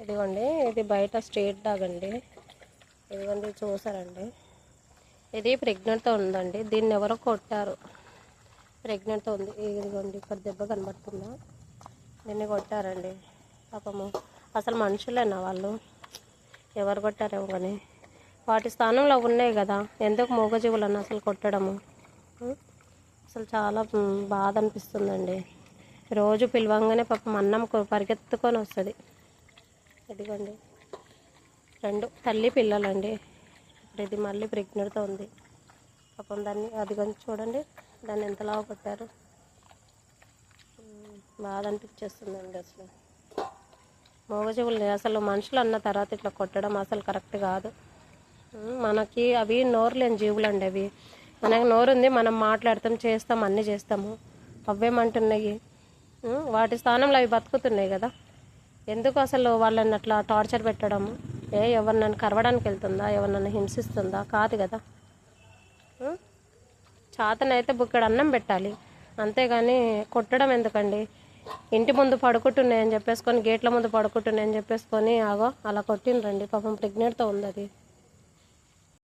ఇదిగోండి, ఇది బయట స్ట్రీట్ డాగ్ అండి. ఇదిగోండి చూసారండి, ఇది ప్రెగ్నెంట్తో ఉందండి. దీన్ని ఎవరో కొట్టారు, ప్రెగ్నెంట్తో ఉంది. ఇదిగోండి ఇక్కడ దెబ్బ కనబడుతుందా, దీన్ని కొట్టారండి పాపము. అసలు మనుషులేనా వాళ్ళు? ఎవరు కొట్టారేమో కానీ వాటి స్థానంలో ఉన్నాయి కదా, ఎందుకు మూగజీవులను అసలు కొట్టడము? అసలు చాలా బాధ అనిపిస్తుందండి. రోజు పిలవంగానే పాపం అన్నం పరిగెత్తుకొని వస్తుంది. ఇదిగోండి 2 తల్లి పిల్లలండి. ఇప్పుడు ఇది మళ్ళీ ప్రెగ్నెంట్తో ఉంది పాపం. దాన్ని అదిగోండి చూడండి, దాన్ని ఎంతలా కొట్టారు. బాధ అనిపించేస్తుందండి. అసలు మూగజీవుల్ని అసలు మనుషులు అన్న తర్వాత ఇట్లా కొట్టడం అసలు కరెక్ట్ కాదు. మనకి అవి నోరు లేని జీవులు అండి. అవి మనకి నోరు ఉంది, మనం మాట్లాడతాం, చేస్తాం, అన్నీ చేస్తాము. అవేమంటున్నాయి? వాటి స్థానంలో అవి బతుకుతున్నాయి కదా. ఎందుకు అసలు వాళ్ళని అట్లా టార్చర్ పెట్టడము? ఎవరినైనా కరవడానికి వెళ్తుందా? ఎవరినైనా హింసిస్తుందా? కాదు కదా. చాతనైతే బుక్కడు అన్నం పెట్టాలి, అంతేగాని కొట్టడం ఎందుకండి? ఇంటి ముందు పడుకుంటున్నాయని చెప్పేసుకొని, గేట్ల ముందు పడుకుంటున్నాయని చెప్పేసుకొని ఆగో అలా కొట్టిండ్రండి పాపం. ప్రెగ్నెంట్తో ఉంది అది.